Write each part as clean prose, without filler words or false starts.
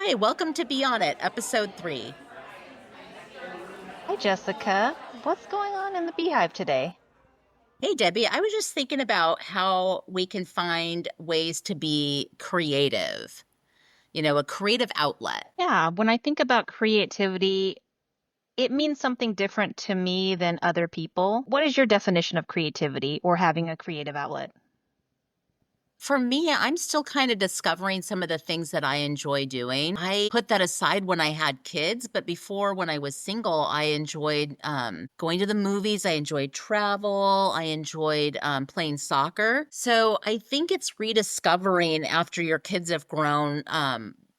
Hey, welcome to Be On It, episode 3. Hi, Jessica. What's going on in the beehive today? Hey, Debbie, I was just thinking about how we can find ways to be creative, a creative outlet. Yeah, when I think about creativity, it means something different to me than other people. What is your definition of creativity or having a creative outlet? For me, I'm still kind of discovering some of the things that I enjoy doing. I put that aside when I had kids, but before, when I was single, I enjoyed going to the movies. I enjoyed travel. I enjoyed playing soccer. So I think it's rediscovering after your kids have grown.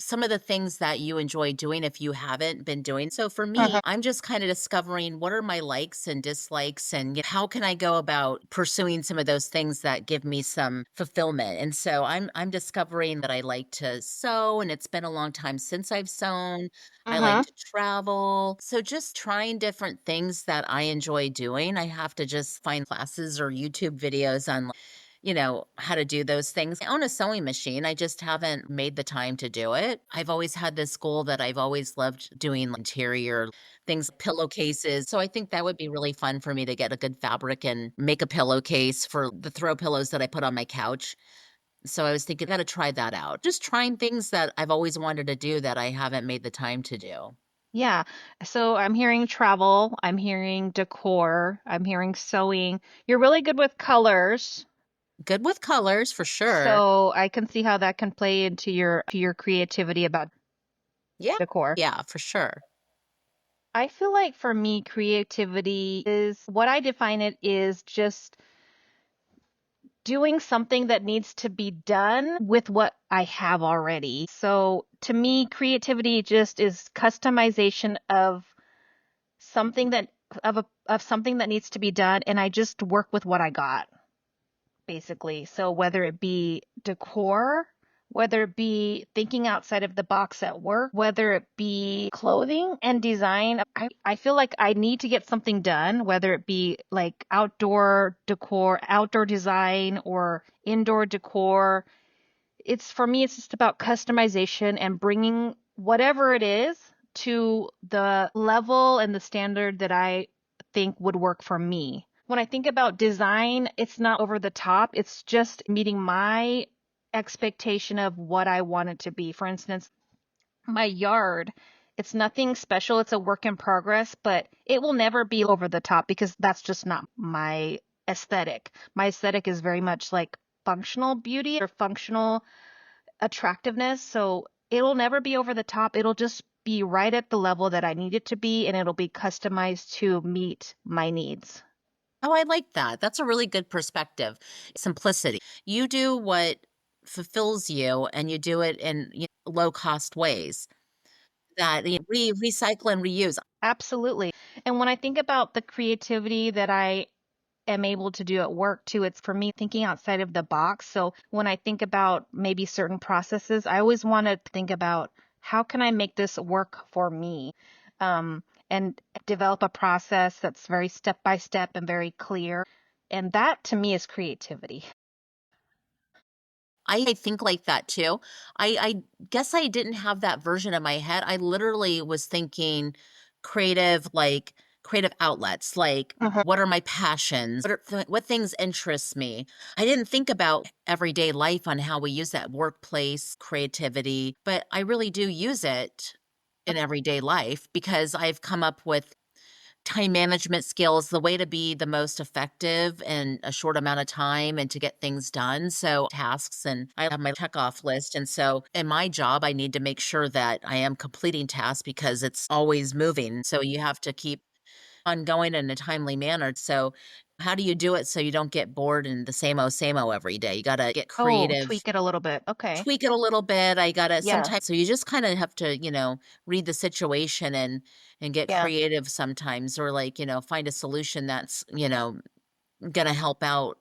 Some of the things that you enjoy doing if you haven't been doing. So for me, I'm just kind of discovering what are my likes and dislikes and how can I go about pursuing some of those things that give me some fulfillment. And so I'm discovering that I like to sew and it's been a long time since I've sewn. I like Uh-huh. to travel. So just trying different things that I enjoy doing. I have to just find classes or YouTube videos on how to do those things. I own a sewing machine. I just haven't made the time to do it. I've always had this goal that I've always loved doing interior things, pillowcases. So I think that would be really fun for me to get a good fabric and make a pillowcase for the throw pillows that I put on my couch. So I was thinking, I got to try that out. Just trying things that I've always wanted to do that I haven't made the time to do. Yeah. So I'm hearing travel, I'm hearing decor, I'm hearing sewing. You're really good with colors, Good with colors for sure. so I can see how that can play into your creativity about Yeah. decor. Yeah, for sure. I feel like for me, creativity is what I define it is just doing something that needs to be done with what I have already. So to me, creativity just is customization of something that of something that needs to be done, and I just work with what I got, basically. So whether it be decor, whether it be thinking outside of the box at work, whether it be clothing and design, I feel like I need to get something done, whether it be like outdoor decor, outdoor design, or indoor decor. It's for me, it's just about customization and bringing whatever it is to the level and the standard that I think would work for me. When I think about design, it's not over the top. It's just meeting my expectation of what I want it to be. For instance, my yard, it's nothing special. It's a work in progress, but it will never be over the top because that's just not my aesthetic. My aesthetic is very much like functional beauty or functional attractiveness. So it'll never be over the top. It'll just be right at the level that I need it to be, and it'll be customized to meet my needs. Oh, I like that. That's a really good perspective. Simplicity. You do what fulfills you and you do it in low cost ways that recycle and reuse. Absolutely. And when I think about the creativity that I am able to do at work too, it's for me thinking outside of the box. So when I think about maybe certain processes, I always want to think about how can I make this work for me? And develop a process that's very step by step and very clear. And that to me is creativity. I think like that too. I guess I didn't have that version in my head. I literally was thinking creative, like creative outlets, like Mhm. what are my passions? What things interest me? I didn't think about everyday life on how we use that workplace creativity, but I really do use it in everyday life because I've come up with time management skills, the way to be the most effective in a short amount of time and to get things done. So, tasks, and I have my check off list. And so, in my job, I need to make sure that I am completing tasks because it's always moving. So, you have to keep on going in a timely manner. So, how do you do it so you don't get bored and the same old every day? You got to get Oh, creative, tweak it a little bit. Okay. tweak it a little bit. I gotta Yeah. sometimes, so you just kind of have to, read the situation and get Yeah. creative sometimes, or like, find a solution that's, gonna help out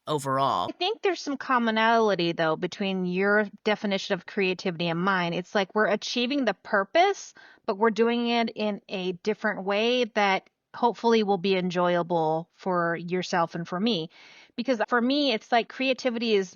overall. I think there's some commonality though between your definition of creativity and mine. It's like we're achieving the purpose, but we're doing it in a different way that hopefully will be enjoyable for yourself and for me. Because for me, it's like creativity is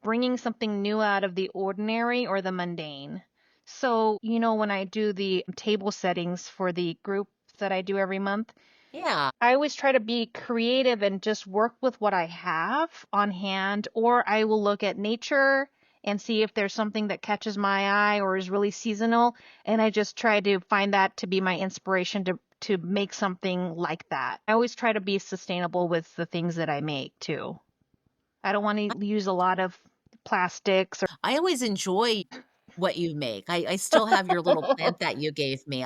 bringing something new out of the ordinary or the mundane. So, when I do the table settings for the group that I do every month, Yeah. I always try to be creative and just work with what I have on hand, or I will look at nature and see if there's something that catches my eye or is really seasonal, and I just try to find that to be my inspiration to make something like that. I always try to be sustainable with the things that I make too. I don't want to use a lot of plastics I always enjoy what you make. I still have your little or plant that you gave me.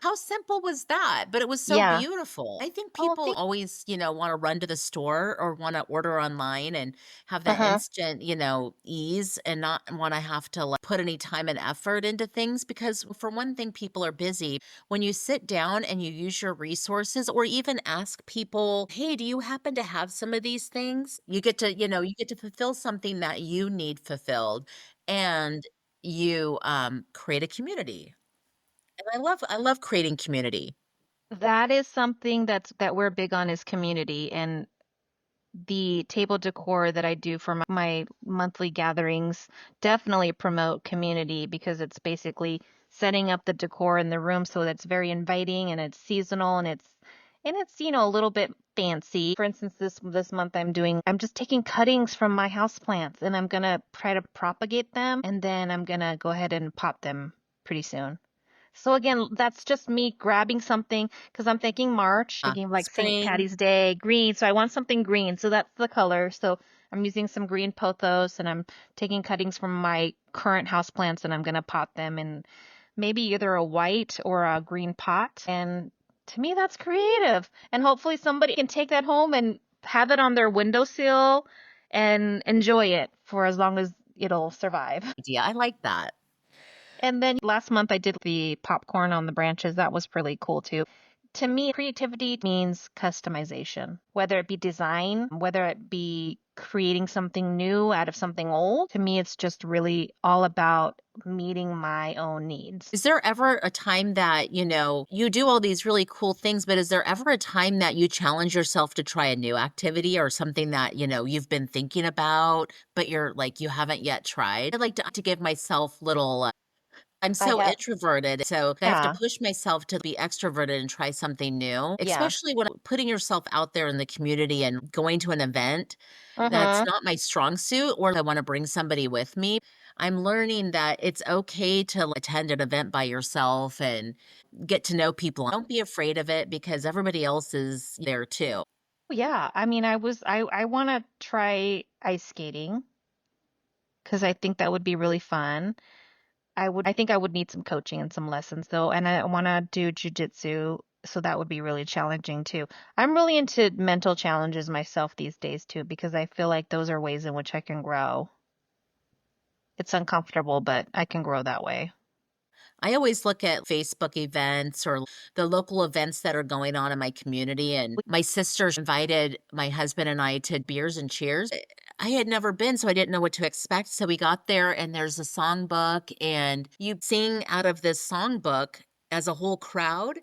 How simple was that? But it was so Yeah. beautiful. I think Oh, people always, wanna run to the store or wanna order online and have that uh-huh. instant, ease and not wanna have to, like, put any time and effort into things because for one thing, people are busy. When you sit down and you use your resources or even ask people, "Hey, do you happen to have some of these things?" You get to fulfill something that you need fulfilled, and you, create a community. And I love creating community. That is something that we're big on is community, and the table decor that I do for my monthly gatherings definitely promote community because it's basically setting up the decor in the room so that's very inviting and it's seasonal and it's a little bit fancy. For instance, this month I'm just taking cuttings from my houseplants and I'm gonna try to propagate them and then I'm gonna go ahead and pot them pretty soon. So again, that's just me grabbing something because I'm thinking March, thinking like St. Spring. Patty's Day, green. So I want something green. So that's the color. So I'm using some green pothos and I'm taking cuttings from my current houseplants and I'm going to pot them in maybe either a white or a green pot. And to me, that's creative. And hopefully somebody can take that home and have it on their windowsill and enjoy it for as long as it'll survive. Idea, I like that. And then last month I did the popcorn on the branches. That was really cool too. To me, creativity means customization, whether it be design, whether it be creating something new out of something old. To me, it's just really all about meeting my own needs. Is there ever a time that, you do all these really cool things, but is there ever a time that you challenge yourself to try a new activity or something that, you've been thinking about, but you're like, you haven't yet tried? I like to give myself little I'm I so have, introverted, so I have to yeah, push myself to be extroverted and try something new, yeah. especially when putting yourself out there in the community and going to an event. That's Mm-hmm. not my strong suit, or I wanna bring somebody with me. I'm learning that it's okay to attend an event by yourself and get to know people. Don't be afraid of it because everybody else is there too. Yeah. I mean, I want to try ice skating because I think that would be really fun. I think I would need some coaching and some lessons though, and I want to do jujitsu, so that would be really challenging too. I'm really into mental challenges myself these days too, because I feel like those are ways in which I can grow. It's uncomfortable, but I can grow that way. I always look at Facebook events or the local events that are going on in my community. And my sister invited my husband and I to Beers and Cheers. I had never been, so I didn't know what to expect. So we got there, and there's a songbook, and you sing out of this songbook as a whole crowd.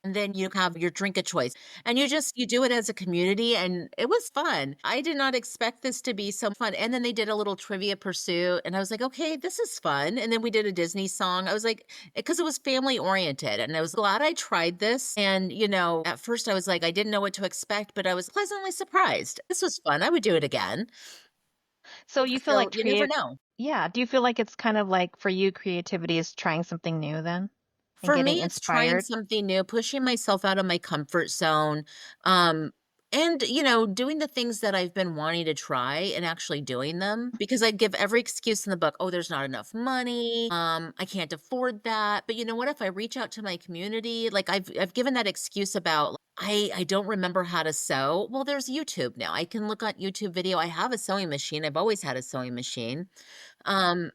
And then you have your drink of choice. And you do it as a community, and it was fun. I did not expect this to be so fun. And then they did a little trivia pursuit, and I was like, "Okay, this is fun." And then we did a Disney song. I was like, because it was family oriented, and I was glad I tried this. And, at first I was like, I didn't know what to expect, but I was pleasantly surprised. This was fun. I would do it again. So you feel So like you never know. yeah, do you feel like it's kind of like for you creativity is trying something new then and For getting me, it's trying inspired? something new, pushing myself out of my comfort zone, um, and, doing the things that I've been wanting to try and actually doing them because I give every excuse in the book. Oh, there's not enough money. I can't afford that. But you know what? If I reach out to my community, like I've given that excuse about I don't remember how to sew. Well, there's YouTube now. I can look at YouTube video. I have a sewing machine. I've always had a sewing machine. Um,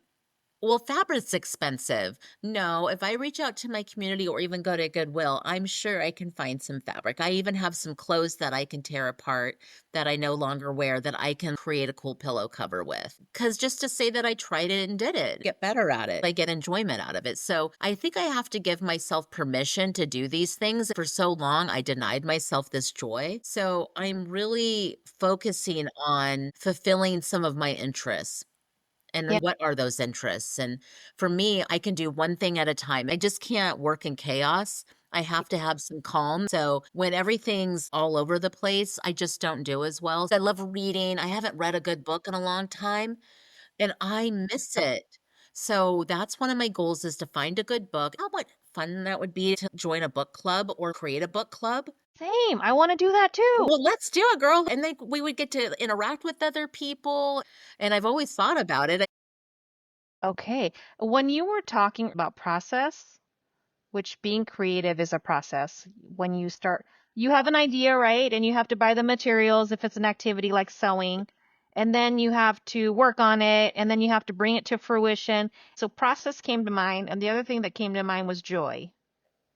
well, fabric's expensive. No, if I reach out to my community or even go to Goodwill, I'm sure I can find some fabric. I even have some clothes that I can tear apart that I no longer wear that I can create a cool pillow cover with. Because just to say that I tried it and did it, get better at it, I get enjoyment out of it. So I think I have to give myself permission to do these things. For so long, I denied myself this joy. So I'm really focusing on fulfilling some of my interests. And Yeah. then what are those interests? And for me, I can do one thing at a time. I just can't work in chaos. I have to have some calm. So when everything's all over the place, I just don't do as well. I love reading. I haven't read a good book in a long time and I miss it. So that's one of my goals is to find a good book. How much fun that would be to join a book club or create a book club. Same. I want to do that too. Well, let's do it, girl. And then we would get to interact with other people. And I've always thought about it. Okay. When you were talking about process, which being creative is a process, when you start, you have an idea, right? And you have to buy the materials if it's an activity like sewing. And then you have to work on it, and then you have to bring it to fruition. So process came to mind, and the other thing that came to mind was joy.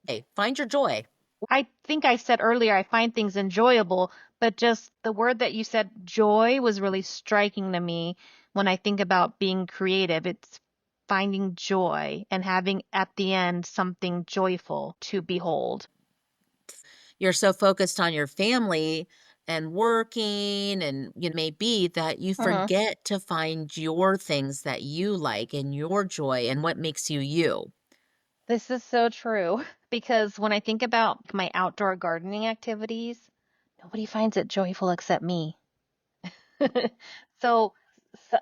Hey, find your joy. I think I said earlier I find things enjoyable, but just the word that you said, joy, was really striking to me when I think about being creative. It's finding joy and having at the end something joyful to behold. You're so focused on your family and working and you may be that you Mhm. forget to find your things that you like and your joy and what makes you you. This is so true because when I think about my outdoor gardening activities, nobody finds it joyful except me. So, so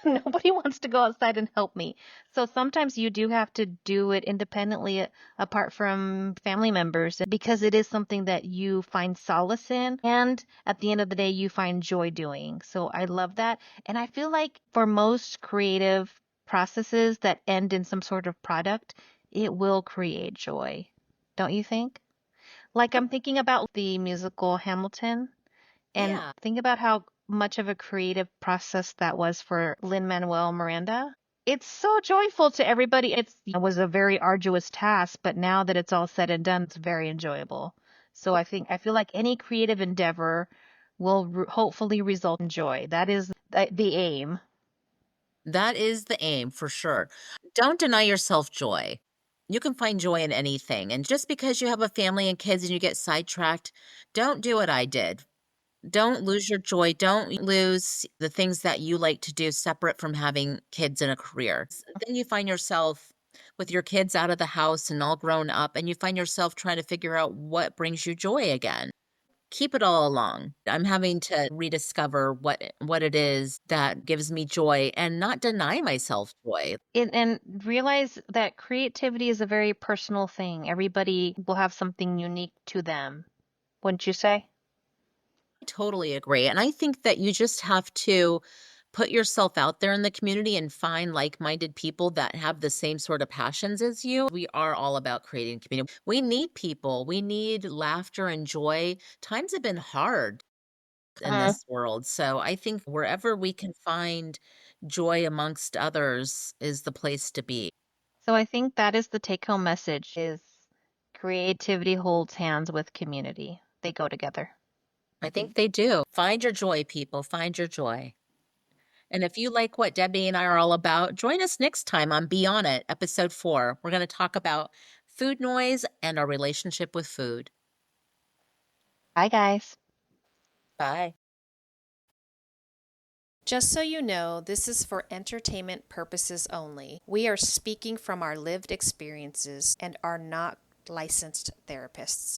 nobody wants to go outside and help me. So sometimes you do have to do it independently apart from family members because it is something that you find solace in. And at the end of the day, you find joy doing. So I love that. And I feel like for most creative processes that end in some sort of product, it will create joy. Don't you think? Like I'm thinking about the musical Hamilton. And Yeah. think about how much of a creative process that was for Lin-Manuel Miranda. It's so joyful to everybody. It was a very arduous task, but now that it's all said and done, it's very enjoyable. So I feel like any creative endeavor will hopefully result in joy. That is the aim. That is the aim for sure. Don't deny yourself joy. You can find joy in anything. And just because you have a family and kids and you get sidetracked, don't do what I did. Don't lose your joy. Don't lose the things that you like to do separate from having kids and a career. Then you find yourself with your kids out of the house and all grown up, and you find yourself trying to figure out what brings you joy again. Keep it all along. I'm having to rediscover what it is that gives me joy and not deny myself joy. And realize that creativity is a very personal thing. Everybody will have something unique to them, wouldn't you say? I totally agree. And I think that you just have to put yourself out there in the community and find like-minded people that have the same sort of passions as you. We are all about creating community. We need people. We need laughter and joy. Times have been hard in this world. So I think wherever we can find joy amongst others is the place to be. So I think that is the take home message is creativity holds hands with community. They go together. I think they do. Find your joy, people. Find your joy. And if you like what Debbie and I are all about, join us next time on Be On It, episode 4. We're going to talk about food noise and our relationship with food. Bye guys. Bye. Just so you know, this is for entertainment purposes only. We are speaking from our lived experiences and are not licensed therapists.